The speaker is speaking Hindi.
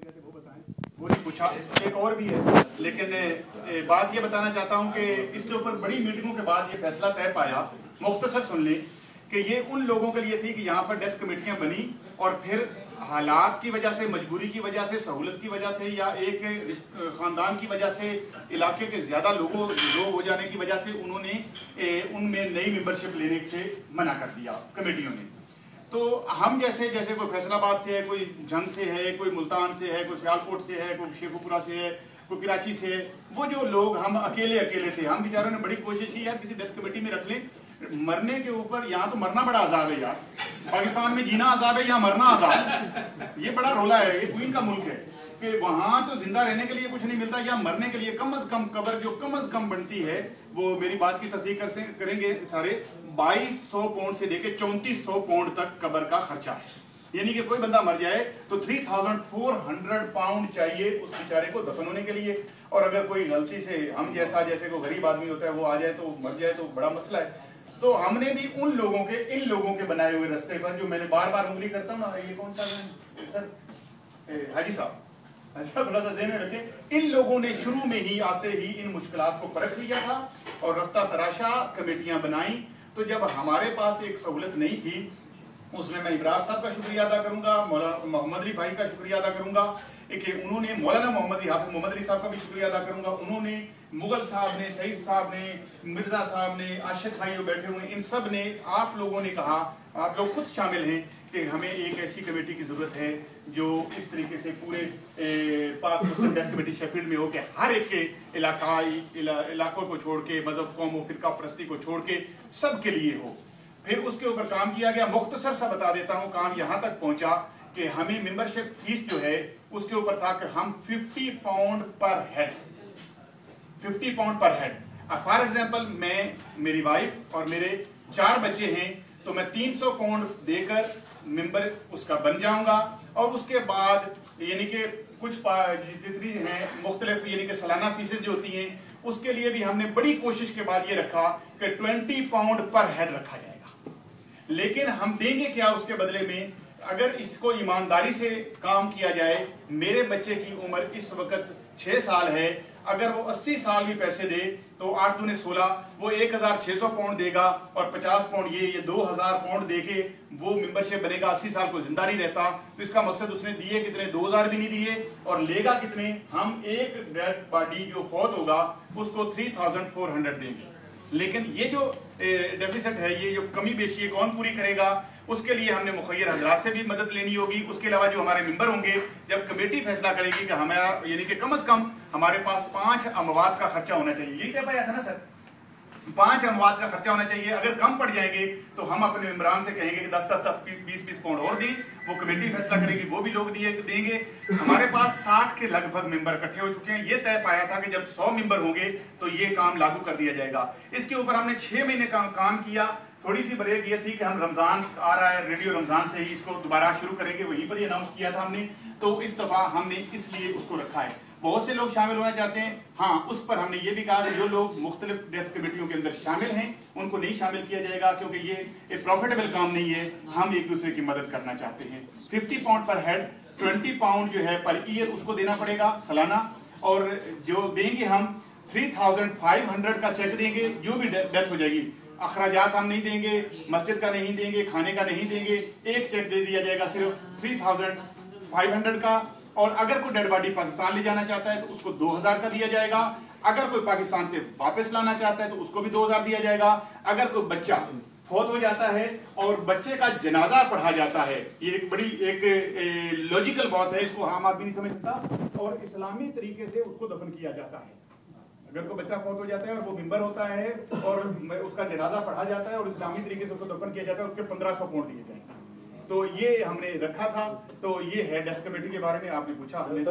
थे वो बताएं, वो नहीं पूछा। एक और भी है, लेकिन बात ये बताना चाहता हूँ कि इसके ऊपर बड़ी मीटिंगों के बाद ये फैसला तय पाया, मुख्तसर सुन लें, कि ये उन लोगों के लिए थी कि यहाँ पर डेथ कमेटियाँ बनी और फिर हालात की वजह से, मजबूरी की वजह से, सहूलत की वजह से या एक ख़ानदान की वजह से, इलाके के ज़्यादा लोग हो जाने की वजह से उन्होंने उनमें नई मेंबरशिप लेने से मना कर दिया कमेटियों ने। तो हम जैसे कोई फैसलाबाद से है, कोई जंग से है, कोई मुल्तान से है, कोई सियालकोट से है, कोई शेखुपुरा से है, कोई कराची से है, वो जो लोग हम अकेले थे, हम बेचारों ने बड़ी कोशिश की यार किसी डेथ कमेटी में रख लें। मरने के ऊपर यहाँ तो मरना बड़ा अजाब है यार, पाकिस्तान में जीना अजाब है, यहाँ मरना अजाब है। ये बड़ा रोला है, ये क्वीन का मुल्क है कि वहां तो जिंदा रहने के लिए कुछ नहीं मिलता, या मरने के लिए कम से कम कब्र जो कम से कम बनती है, वो मेरी बात की तस्दीक करेंगे सारे, 2200 पाउंड से लेके 3400 पाउंड तक कब्र का खर्चा है। यानी कि कोई बंदा मर जाए तो 3400 पाउंड चाहिए उस बेचारे को दफन होने के लिए। और अगर कोई गलती से हम जैसे कोई गरीब आदमी होता है वो आ जाए तो मर जाए तो बड़ा मसला है। तो हमने भी इन लोगों के बनाए हुए रास्ते पर, जो मैंने बार बार उंगली करता हूँ ना, ये कौन सा सर, हाजी साहब, ऐसा थोड़ा सा ध्यान में रखें, इन लोगों ने शुरू में ही आते ही इन मुश्किलात को परख लिया था और रास्ता तराशा, कमेटियां बनाई। तो जब हमारे पास एक सहूलत नहीं थी, उसमें मैं इब्रार साहब का शुक्रिया अदा करूंगा, मौलाना मोहम्मद अली भाई का शुक्रिया अदा करूंगा, उन्होंने मौलाना हाफिज मोहम्मद अली साहब का भी शुक्रिया अदा करूंगा, उन्होंने मुगल साहब ने, सईद साहब ने, मिर्जा साहब ने, आशिक भाई जो बैठे हुए, इन सब ने, आप लोगों ने कहा, आप लोग खुद शामिल हैं कि हमें एक ऐसी कमेटी की जरूरत है जो इस तरीके से पूरे पाक मुस्लिम डेथ कमेटी शेफील्ड में हो के हर एक के इलाकों को छोड़ के, मजहब, कौम और फिरका परस्ती को छोड़ के सबके लिए हो। फिर उसके ऊपर काम किया गया। मुख्तसर सा बता देता हूं, काम यहां तक पहुंचा कि हमें मेंबरशिप फीस जो है उसके ऊपर था कि हम 50 पाउंड पर हेड, 50 पाउंड पर हेड। फॉर एग्जांपल, मैं, मेरी वाइफ और मेरे 4 बच्चे हैं, तो मैं 300 पाउंड देकर मेंबर उसका बन जाऊंगा। और उसके बाद यानी कि कुछ जितनी हैं मुख्तलिफ यानी कि सालाना फीसेस जो होती हैं, उसके लिए भी हमने बड़ी कोशिश के बाद ये रखा कि 20 पाउंड पर हेड रखा जाएगा। लेकिन हम देंगे क्या उसके बदले में? अगर इसको ईमानदारी से काम किया जाए, मेरे बच्चे की उम्र इस वक्त 6 साल है, अगर वो 80 साल भी पैसे दे तो 8 दूने 16, वो 1600 पाउंड देगा और 50 पाउंड ये 2000 पाउंड देके वो मेंबरशिप बनेगा। 80 साल को जिंदा नहीं रहता। तो इसका मकसद उसने दिए कितने? 2000 भी नहीं दिए। और लेगा कितने? हम एक डेड बॉडी जो फौत होगा उसको 3400 देंगे। लेकिन ये जो डेफिसिट है, ये जो कमी बेशी है, कौन पूरी करेगा? उसके लिए हमने मुखय्यर हजरात से भी मदद लेनी होगी। उसके अलावा जो हमारे मेंबर होंगे, जब कमेटी फैसला करेगी कि हमारा यानी कि कम से कम हमारे पास 5 अमवात का खर्चा होना चाहिए, यही तय पाया था ना सर, 5 अमवात का खर्चा होना चाहिए। अगर कम पड़ जाएंगे तो हम अपने मेंबरान से कहेंगे कि 10-10, 20-20 पाउंड और दें, वो कमेटी फैसला करेगी, वो भी लोग देंगे। हमारे पास 60 के लगभग मेंबर इकट्ठे हो चुके हैं। ये तय पाया था कि जब 100 मेंबर होंगे तो ये काम लागू कर दिया जाएगा। इसके ऊपर हमने 6 महीने काम किया। थोड़ी सी ब्रेक ये थी कि हम रमजान आ रहा है, रेडियो रमजान से ही इसको दोबारा शुरू करेंगे, वहीं पर ही अनाउंस किया था हमने। तो इस दफा हमने इसलिए उसको रखा है। बहुत से लोग शामिल होना चाहते हैं, हाँ, उस पर हमने ये भी कहा कि जो लोग मुख्तलिफ डेथ कमेटियों के अंदर शामिल हैं उनको नहीं शामिल किया जाएगा, क्योंकि ये एक प्रॉफिटेबल काम नहीं है। हम एक दूसरे की मदद करना चाहते हैं। 50 पाउंड पर हेड, 20 पाउंड जो है पर ईयर उसको देना पड़ेगा सालाना। और जो देंगे हम 3500 का चेक देंगे, जो भी डेथ हो जाएगी। अखराजात हम नहीं देंगे, मस्जिद का नहीं देंगे, खाने का नहीं देंगे, एक चेक दे दिया जाएगा सिर्फ 3500 का। और अगर कोई डेड बॉडी पाकिस्तान ले जाना चाहता है तो उसको 2000 का दिया जाएगा। अगर कोई पाकिस्तान से वापस लाना चाहता है तो उसको भी 2000 दिया जाएगा। अगर कोई बच्चा फौत हो जाता है और बच्चे का जनाजा पढ़ा जाता है, ये एक बड़ी एक लॉजिकल बात है, इसको आम आदमी नहीं समझता, और इस्लामी तरीके से उसको दफन किया जाता है। अगर कोई बच्चा फौत हो जाता है और वो मेंबर होता है और उसका जनाजा पढ़ा जाता है और इस्लामी तरीके से उसको दफन किया जाता है, उसके 1500 पाउंड दिए जाएंगे। तो ये हमने रखा था। तो ये है डेथ कमेटी के बारे में आपने पूछा, हमने